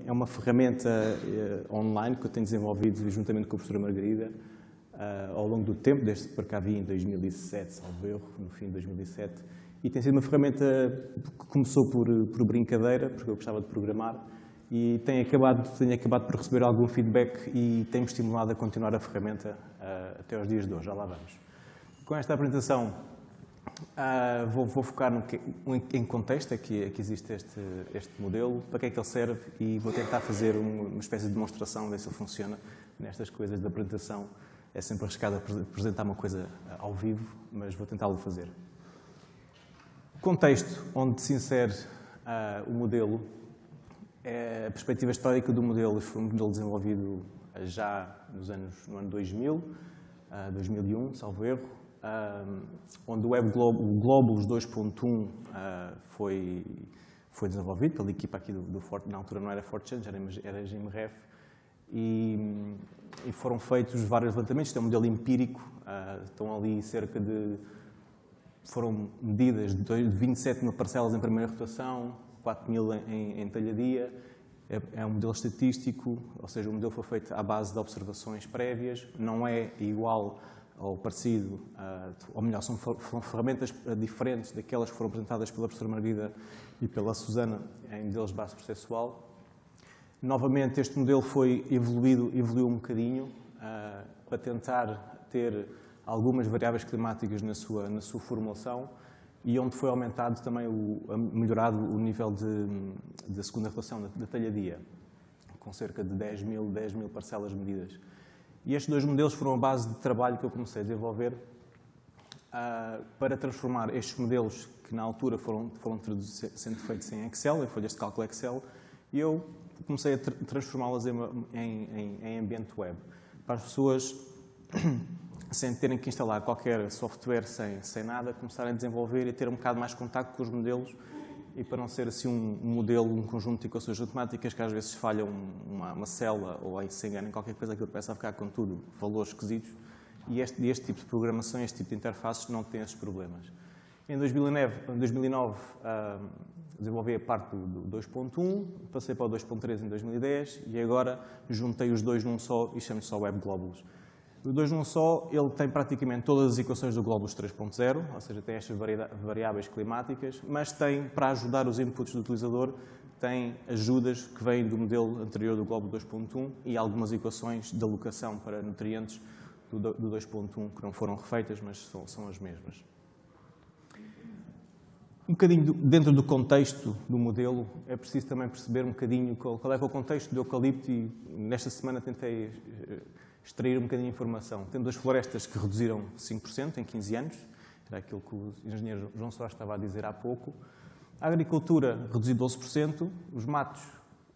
é uma ferramenta online que eu tenho desenvolvido juntamente com a professora Margarida ao longo do tempo, desde que para cá vim em 2007, salvo erro, no fim de 2007. E tem sido uma ferramenta que começou por brincadeira, porque eu gostava de programar, e tenho acabado por receber algum feedback e tem-me estimulado a continuar a ferramenta até aos dias de hoje. Já lá vamos. Com esta apresentação, vou focar em contexto que existe este modelo, para que é que ele serve, e vou tentar fazer uma espécie de demonstração, ver se ele funciona nestas coisas de apresentação. É sempre arriscado apresentar uma coisa ao vivo, mas vou tentá-lo fazer. O contexto onde se insere o modelo é a perspectiva histórica do modelo. Este foi um modelo desenvolvido já no ano 2000, 2001, salvo erro, onde o Globulus 2.1 foi desenvolvido pela equipa aqui do Fortran. Na altura não era Fortran, era GMREF, e foram feitos vários levantamentos. Este é um modelo empírico, estão ali foram medidas de 27 mil parcelas em primeira rotação, 4 mil em talhadia. É um modelo estatístico, ou seja, o modelo foi feito à base de observações prévias, não é igual ou parecido, ou melhor, são ferramentas diferentes daquelas que foram apresentadas pela professora Margarida e pela Susana em modelos de base processual. Novamente, este modelo evoluiu um bocadinho para tentar ter algumas variáveis climáticas na sua formulação, e onde foi aumentado também, melhorado o nível de segunda rotação da talhadia, com cerca de 10 mil parcelas medidas. E estes dois modelos foram a base de trabalho que eu comecei a desenvolver para transformar estes modelos que na altura foram sendo feitos em Excel, em folhas de cálculo Excel, e eu comecei a transformá-las em ambiente web, para as pessoas, sem terem que instalar qualquer software, sem nada, começarem a desenvolver e ter um bocado mais contacto com os modelos, e para não ser assim um modelo, um conjunto de equações matemáticas que às vezes falham uma célula ou aí se enganam em qualquer coisa, aquilo começa a ficar com tudo valores esquisitos, e este tipo de programação, este tipo de interfaces não tem esses problemas. Em 2009 desenvolvi a parte do 2.1, passei para o 2.3 em 2010 e agora juntei os dois num só e chamo-lhe só Web Globulus. O 2 num só, ele tem praticamente todas as equações do Globulus 3.0, ou seja, tem estas variáveis climáticas, mas tem, para ajudar os inputs do utilizador, tem ajudas que vêm do modelo anterior do Globulus 2.1 e algumas equações de alocação para nutrientes do 2.1 que não foram refeitas, mas são as mesmas. Um bocadinho dentro do contexto do modelo, é preciso também perceber um bocadinho qual é o contexto do eucalipto, e nesta semana tentei extrair um bocadinho de informação. Temos as florestas que reduziram 5% em 15 anos, era aquilo que o engenheiro João Soares estava a dizer há pouco. A agricultura reduziu 12%, os matos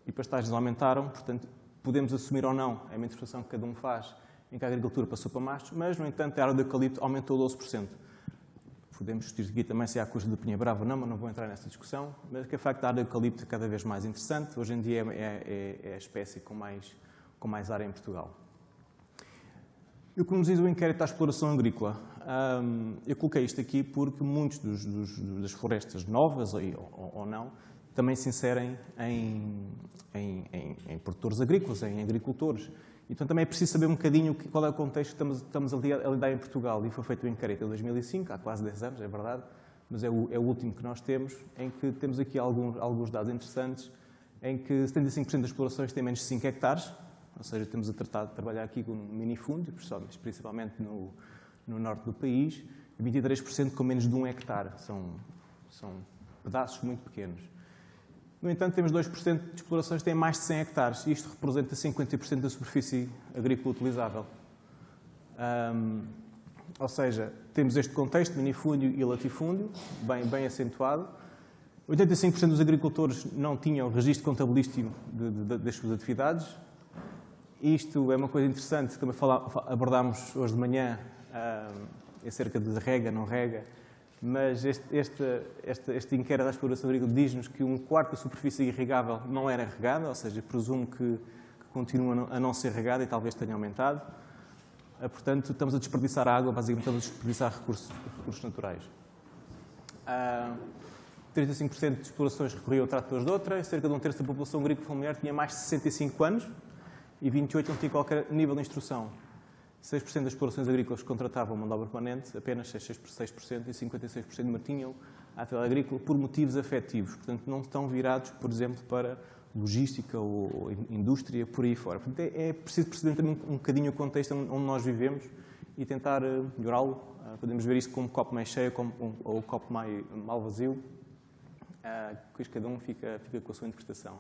e pastagens aumentaram, portanto, podemos assumir ou não, é uma interpretação que cada um faz, em que a agricultura passou para mastos, mas, no entanto, a área de eucalipto aumentou 12%. Podemos discutir aqui também se há custo de pinha brava ou não, mas não vou entrar nessa discussão. Mas que é facto, a área de eucalipto é cada vez mais interessante. Hoje em dia é a espécie com mais área em Portugal. Eu conduzi o inquérito à exploração agrícola. Eu coloquei isto aqui porque muitos das florestas novas, ou não, também se inserem em produtores agrícolas, em agricultores. Então também é preciso saber um bocadinho qual é o contexto que estamos a lidar em Portugal. E foi feito o inquérito em 2005, há quase 10 anos, é verdade, mas é o último que nós temos, em que temos aqui alguns dados interessantes, em que 75% das explorações têm menos de 5 hectares, ou seja, temos a trabalhar aqui com minifúndio, principalmente no norte do país, e 23% com menos de 1 hectare. São pedaços muito pequenos. No entanto, temos 2% de explorações que têm mais de 100 hectares, e isto representa 50% da superfície agrícola utilizável. Ou seja, temos este contexto, minifúndio e latifúndio, bem acentuado. 85% dos agricultores não tinham registro contabilístico das suas atividades. Isto é uma coisa interessante, que também abordámos hoje de manhã, acerca de rega, não rega, mas este inquérito da exploração agrícola diz-nos que 1/4 da superfície irrigável não era regada, ou seja, presumo que continua a não ser regada e talvez tenha aumentado. Portanto, estamos a desperdiçar água, basicamente estamos a desperdiçar recursos naturais. 35% de explorações recorriam a tratores de outra, e cerca de um terço da população agrícola familiar tinha mais de 65 anos e 28% não tinha qualquer nível de instrução. 6% das explorações agrícolas contratavam mão de obra permanente, apenas 6% e 56% mantinham a atividade agrícola por motivos afetivos. Portanto, não estão virados, por exemplo, para logística ou indústria, por aí fora. Portanto, é preciso perceber também um bocadinho o contexto onde nós vivemos e tentar melhorá-lo. Podemos ver isso como copo mais cheio ou copo mal vazio, depois cada um fica com a sua interpretação.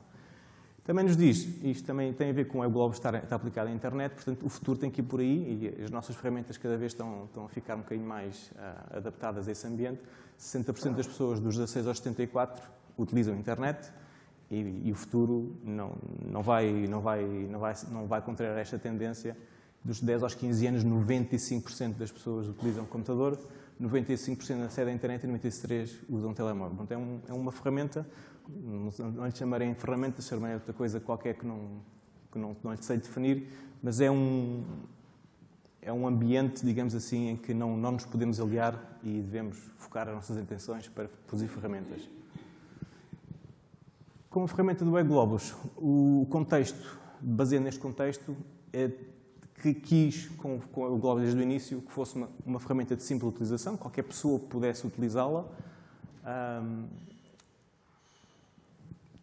Também nos diz, isto também tem a ver com o Web Globos estar aplicado à internet, portanto o futuro tem que ir por aí e as nossas ferramentas cada vez estão a ficar um bocadinho mais adaptadas a esse ambiente. 60% das pessoas dos 16 aos 74 utilizam a internet e o futuro não vai contrariar esta tendência. Dos 10 aos 15 anos, 95% das pessoas utilizam o computador, 95% acedem à internet e 93% usam telemóvel. Portanto, é uma ferramenta, não lhe chamarei ferramenta, chamarei outra coisa qualquer que não lhe sei definir, mas é um ambiente, digamos assim, em que não nos podemos aliar e devemos focar as nossas intenções para produzir ferramentas. Com a ferramenta do Web Globos, o contexto, baseado neste contexto, é que quis, com o Globos desde o início, que fosse uma ferramenta de simples utilização, qualquer pessoa pudesse utilizá-la.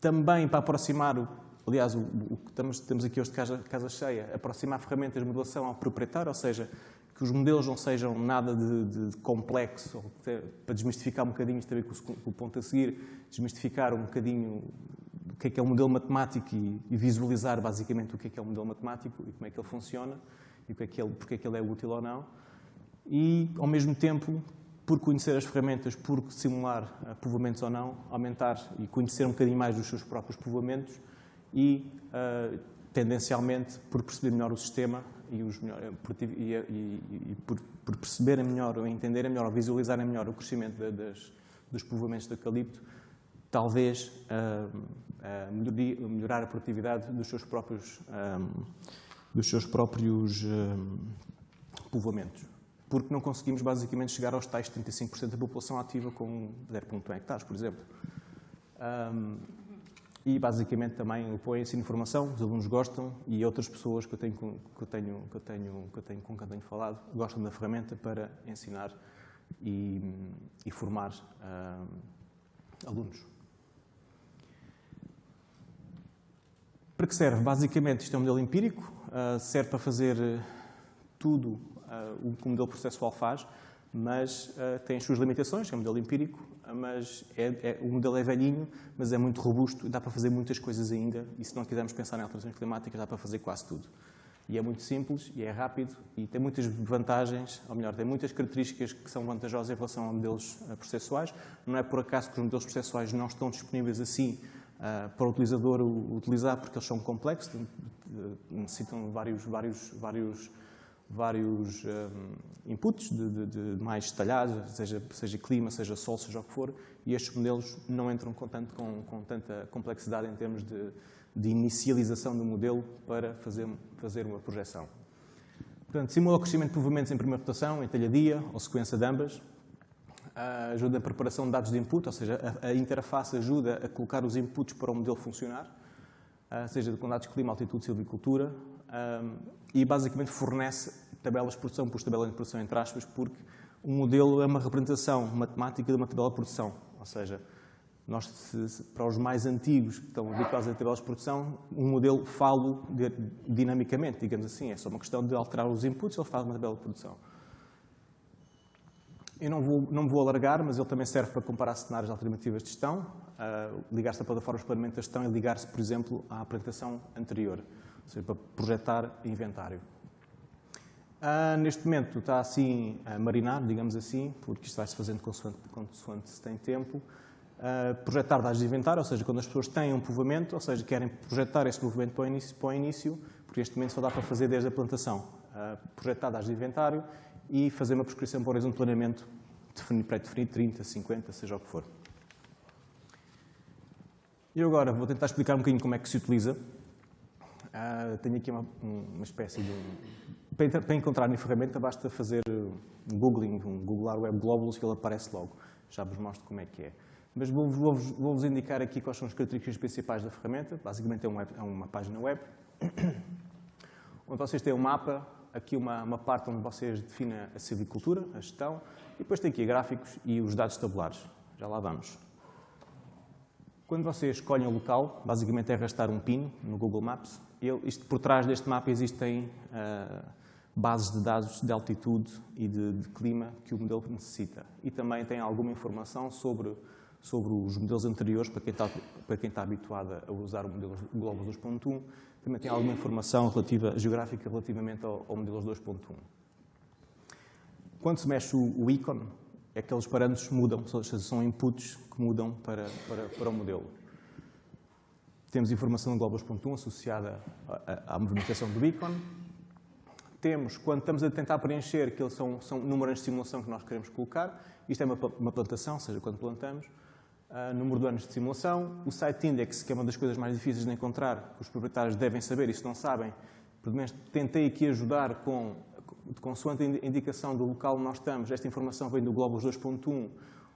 Também para aproximar, aliás, o que temos aqui hoje de casa cheia, aproximar ferramentas de modelação ao proprietário, ou seja, que os modelos não sejam nada de complexo, ou para desmistificar um bocadinho, isto a ver com o ponto a seguir, desmistificar um bocadinho o que é o modelo matemático e visualizar basicamente o que é o modelo matemático e como é que ele funciona e porque é que ele é útil ou não. E, ao mesmo tempo, por conhecer as ferramentas, por simular povoamentos ou não, aumentar e conhecer um bocadinho mais dos seus próprios povoamentos e, tendencialmente, por perceber melhor o sistema e por perceberem melhor, ou entenderem melhor, ou visualizarem melhor o crescimento dos povoamentos de eucalipto, talvez melhorar a produtividade dos seus próprios povoamentos. Porque não conseguimos, basicamente, chegar aos tais 35% da população ativa com 0,1 hectares, por exemplo. E, basicamente, também apoiem-se em informação, os alunos gostam e outras pessoas com quem tenho falado gostam da ferramenta para ensinar e formar alunos. Para que serve? Basicamente, isto é um modelo empírico, serve para fazer tudo o que o modelo processual faz, mas tem as suas limitações, é um modelo empírico, mas o modelo é velhinho, mas é muito robusto, dá para fazer muitas coisas ainda, e se não quisermos pensar em alterações climáticas, dá para fazer quase tudo. E é muito simples, e é rápido, e tem muitas vantagens, ou melhor, tem muitas características que são vantajosas em relação a modelos processuais. Não é por acaso que os modelos processuais não estão disponíveis assim para o utilizador utilizar, porque eles são complexos, necessitam vários inputs de mais detalhados, seja clima, seja sol, seja o que for, e estes modelos não entram com tanta complexidade em termos de inicialização do modelo para fazer uma projeção. Portanto, simula o crescimento de povoamentos em primeira rotação, em talhadia ou sequência de ambas. Ajuda na preparação de dados de input, ou seja, a interface ajuda a colocar os inputs para o modelo funcionar, seja com dados de clima, altitude, silvicultura, e basicamente fornece tabelas de produção por tabela de produção, entre aspas, porque o modelo é uma representação matemática de uma tabela de produção, ou seja, para os mais antigos que estão habituados a tabelas de produção, um modelo falo dinamicamente, digamos assim, é só uma questão de alterar os inputs, ele faz uma tabela de produção. Eu não me vou alargar, mas ele também serve para comparar cenários alternativas de gestão, ligar-se a plataformas de planeamento de gestão e ligar-se, por exemplo, à apresentação anterior, ou seja, para projetar inventário. Neste momento está assim a marinar, digamos assim, porque isto vai-se fazendo consoante se tem tempo. Projetar dados de inventário, ou seja, quando as pessoas têm um povoamento, ou seja, querem projetar esse povoamento para o início, porque este momento só dá para fazer desde a plantação. Projetar dados de inventário e fazer uma prescrição para o horizonte de planeamento pré-definido, 30, 50, seja o que for. Eu agora vou tentar explicar um bocadinho como é que se utiliza. Tenho aqui uma espécie de... Para encontrar a minha ferramenta, basta fazer googlar Web Globals e ele aparece logo. Já vos mostro como é que é. Mas vou-vos indicar aqui quais são as características principais da ferramenta. Basicamente é uma página web, onde vocês têm um mapa, aqui uma parte onde vocês definem a silvicultura, a gestão, e depois tem aqui gráficos e os dados tabulares. Já lá vamos. Quando vocês escolhem o local, basicamente é arrastar um pino no Google Maps. Por trás deste mapa existem bases de dados de altitude e de clima que o modelo necessita. E também tem alguma informação sobre os modelos anteriores, para quem está habituado a usar o modelo Globos 2.1, também tem alguma informação geográfica relativamente ao modelo 2.1. Quando se mexe o ícone, aqueles parâmetros mudam, ou seja, são inputs que mudam para o modelo. Temos informação do Globos 2.1 associada à movimentação do ícone. Temos, quando estamos a tentar preencher, que são números de simulação que nós queremos colocar. Isto é uma plantação, ou seja, quando plantamos. Número de anos de simulação, o Site Index, que é uma das coisas mais difíceis de encontrar, que os proprietários devem saber, e se não sabem, pelo menos tentei aqui ajudar consoante a indicação do local onde nós estamos. Esta informação vem do Globos 2.1,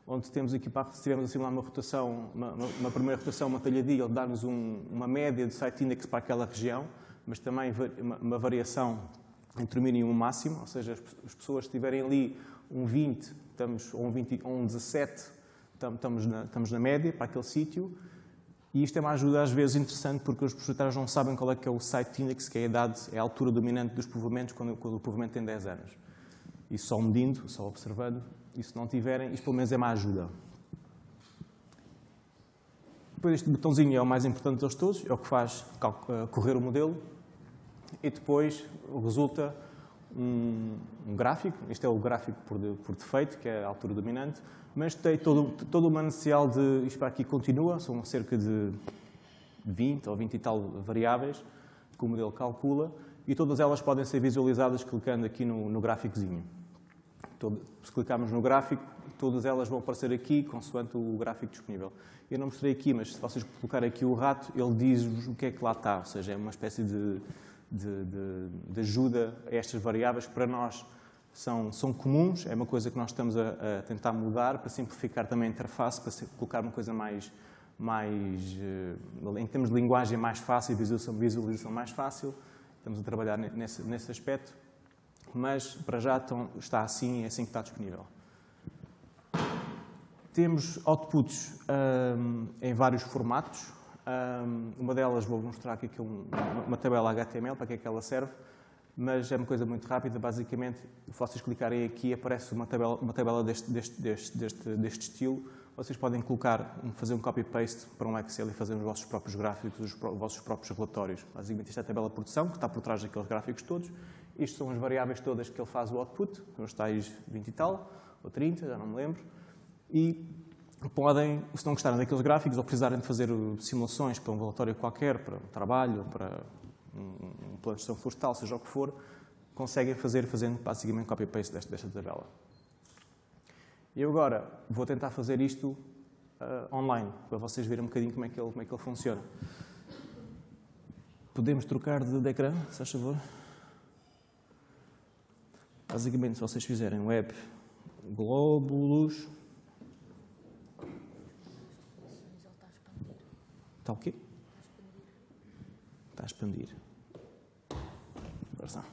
onde temos aqui, se estivermos a simular uma rotação, uma primeira rotação, uma talhadia, ele dá-nos uma média de Site Index para aquela região, mas também uma variação entre o mínimo e o máximo, ou seja, as pessoas que tiverem ali um 20, ou um 17, estamos na média para aquele sítio, e isto é uma ajuda às vezes interessante porque os proprietários não sabem qual é que é o Site Index, que é a idade, é a altura dominante dos povoamentos quando o povoamento tem 10 anos. E só medindo, só observando, e se não tiverem, isto pelo menos é uma ajuda. Depois este botãozinho é o mais importante deles todos, é o que faz correr o modelo, e depois resulta um gráfico. Este é o gráfico por defeito, que é a altura dominante, mas tem todo o manancial de... Isto para aqui continua, são cerca de 20 ou 20 e tal variáveis que o modelo calcula, e todas elas podem ser visualizadas clicando aqui no gráficozinho. Se clicarmos no gráfico, todas elas vão aparecer aqui, consoante o gráfico disponível. Eu não mostrei aqui, mas se vocês colocarem aqui o rato, ele diz-vos o que é que lá está, ou seja, é uma espécie de ajuda a estas variáveis que para nós são comuns, é uma coisa que nós estamos a tentar mudar para simplificar também a interface, para colocar uma coisa mais em termos de linguagem mais fácil, visualização mais fácil. Estamos a trabalhar nesse aspecto, mas para já está assim, é assim que está disponível. Temos outputs em vários formatos. Uma delas vou mostrar aqui uma tabela HTML, para que é que ela serve, mas é uma coisa muito rápida. Basicamente, se vocês clicarem aqui, aparece uma tabela deste estilo. Vocês podem fazer um copy-paste para um Excel e fazer os vossos próprios gráficos, os vossos próprios relatórios. Basicamente, isto é a tabela de produção, que está por trás daqueles gráficos todos. Isto são as variáveis todas que ele faz o output, os tais 20 e tal, ou 30, já não me lembro. E podem, se não gostarem daqueles gráficos ou precisarem de fazer simulações para um relatório qualquer, para um trabalho, para um plano de gestão florestal, seja o que for, conseguem fazer fazendo basicamente copy-paste desta tabela. Eu agora vou tentar fazer isto online, para vocês verem um bocadinho como é que ele funciona. Podemos trocar de ecrã, se faz favor? Basicamente, se vocês fizerem web globulus... Está o quê? Está a expandir. Agora está.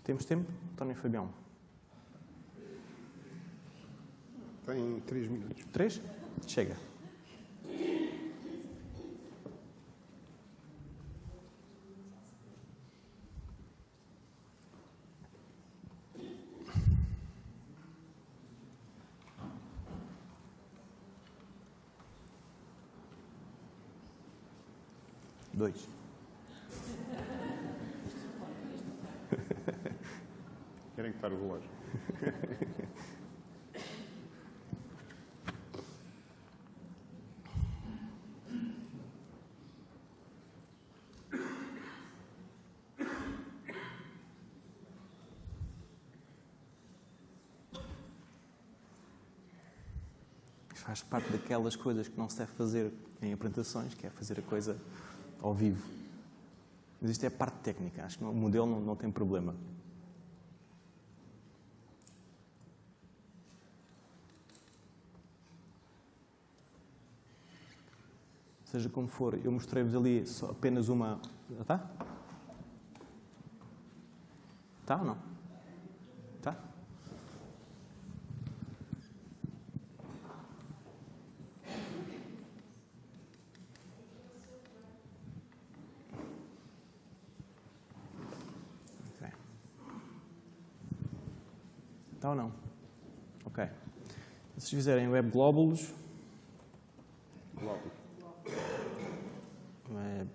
Temos tempo? António e Fabião? Tem 3 minutos. 3? Chega. Dois. Querem que pare o relógio? Faz parte daquelas coisas que não se deve fazer em apresentações, que é fazer a coisa ao vivo. Mas isto é a parte técnica. Acho que o modelo não tem problema. seja como for, eu mostrei-vos ali só apenas uma... Está? Está ou não? Está? Ok. Está ou não? Ok. Se fizerem Web Globulus... Web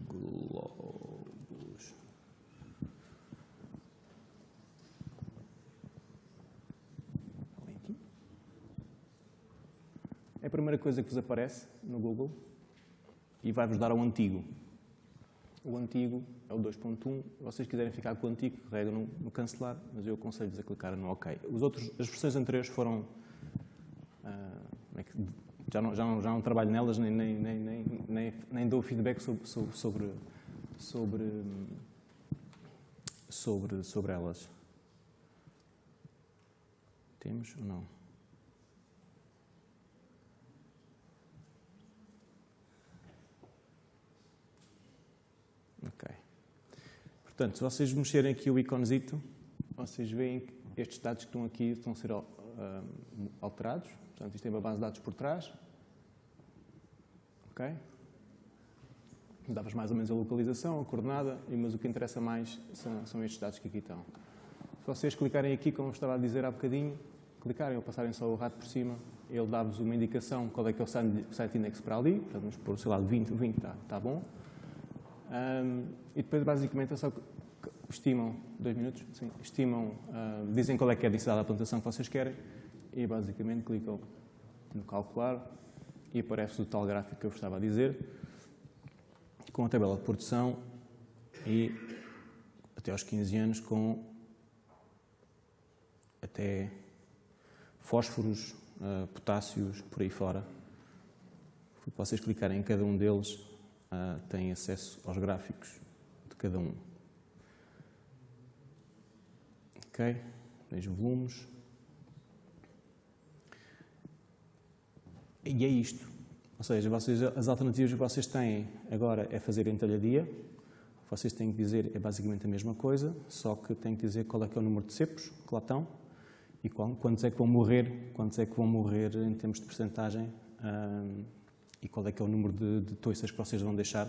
Globulus... É a primeira coisa que vos aparece no Google e vai-vos dar ao antigo. O antigo é o 2.1. Se vocês quiserem ficar com o antigo, carregam no cancelar, mas eu aconselho-vos a clicar no OK. As versões anteriores foram... já não trabalho nelas, nem dou feedback sobre elas. Temos ou não? Ok. Portanto, se vocês mexerem aqui o iconezito, vocês veem que estes dados que estão aqui estão a ser alterados. Portanto, isto tem uma base de dados por trás. Ok? Dá-vos mais ou menos a localização, a coordenada, mas o que interessa mais são estes dados que aqui estão. Se vocês clicarem aqui, como eu estava a dizer há bocadinho, clicarem ou passarem só o rato por cima, ele dá-vos uma indicação qual é que é o site index para ali. Portanto, vamos pôr, sei lá, 20 está bom. E depois, basicamente, é só que estimam, 2 minutos, sim, estimam, dizem qual é que é a densidade da plantação que vocês querem e, basicamente, clicam no calcular e aparece o tal gráfico que eu vos estava a dizer, com a tabela de produção e, até aos 15 anos, com até fósforos, potássios, por aí fora. Se vocês clicarem em cada um deles, têm acesso aos gráficos de cada um. Ok? Vejam volumes. E é isto. Ou seja, as alternativas que vocês têm agora é fazer em talhadia. Vocês têm que dizer, é basicamente a mesma coisa, só que têm que dizer qual é que é o número de cepos que lá estão e quantos é que vão morrer em termos de percentagem e qual é que é o número de toiças que vocês vão deixar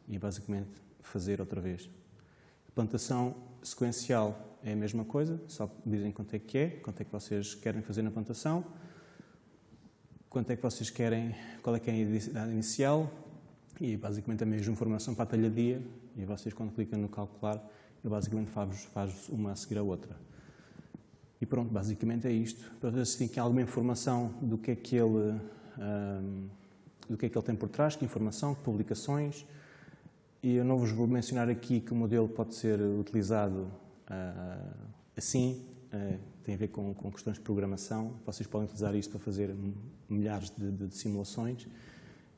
e, basicamente, fazer outra vez. A plantação sequencial é a mesma coisa, só dizem quanto é que vocês querem fazer na plantação, quanto é que vocês querem, qual é que é a densidade inicial e, basicamente, a mesma informação para a talhadia e vocês, quando clicam no calcular, ele, basicamente, faz uma a seguir a outra. E pronto, basicamente é isto. Para ver se tem aqui alguma informação do que é que ele tem por trás, que informação, que publicações. E eu não vos vou mencionar aqui que o modelo pode ser utilizado assim, tem a ver com questões de programação. Vocês podem utilizar isto para fazer milhares de simulações,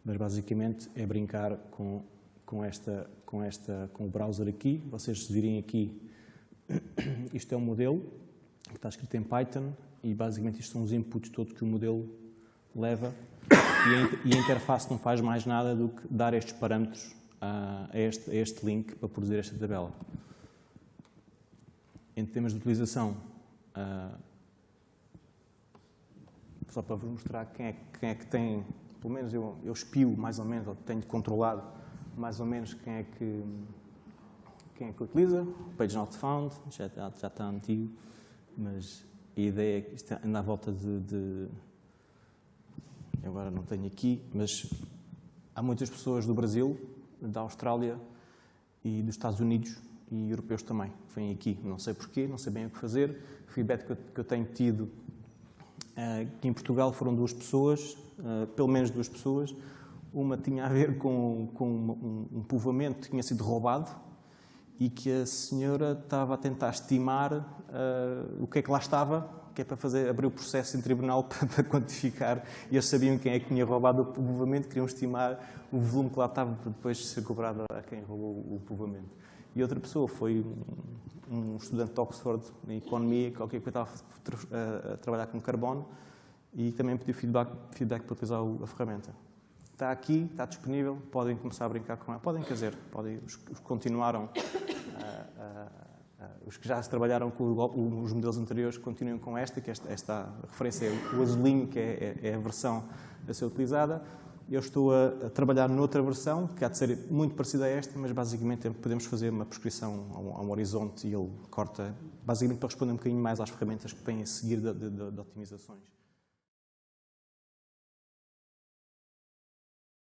mas basicamente é brincar com o browser aqui. Vocês se virem aqui, isto é um modelo que está escrito em Python e basicamente isto são os inputs todos que o modelo leva e a interface não faz mais nada do que dar estes parâmetros a este link para produzir esta tabela. Em termos de utilização, só para vos mostrar quem é que tem, pelo menos eu espio mais ou menos, ou tenho controlado mais ou menos quem é que utiliza. Page not found, já está antigo, mas a ideia é que isto anda à volta de agora não tenho aqui, mas há muitas pessoas do Brasil, da Austrália e dos Estados Unidos e europeus também. Vêm aqui, não sei porquê, não sei bem o que fazer. O feedback que eu tenho tido aqui em Portugal foram 2 pessoas, pelo menos 2 pessoas. Uma tinha a ver com um povoamento que tinha sido roubado e que a senhora estava a tentar estimar o que é que lá estava, que é para abrir o processo em tribunal para quantificar. E eles sabiam quem é que tinha roubado o povoamento, queriam estimar o volume que lá estava para depois ser cobrado a quem roubou o povoamento. E outra pessoa foi um estudante de Oxford em Economia, que estava a trabalhar com carbono e também pediu feedback para utilizar a ferramenta. está aqui, está disponível, podem começar a brincar com ela. Podem, quer dizer, os que continuaram, os que já trabalharam com os modelos anteriores continuam com esta, que esta referência é o azulinho, que é a versão a ser utilizada. Eu estou a trabalhar noutra versão, que há de ser muito parecida a esta, mas basicamente podemos fazer uma prescrição a um horizonte e ele corta, basicamente para responder um bocadinho mais às ferramentas que vêm a seguir de otimizações.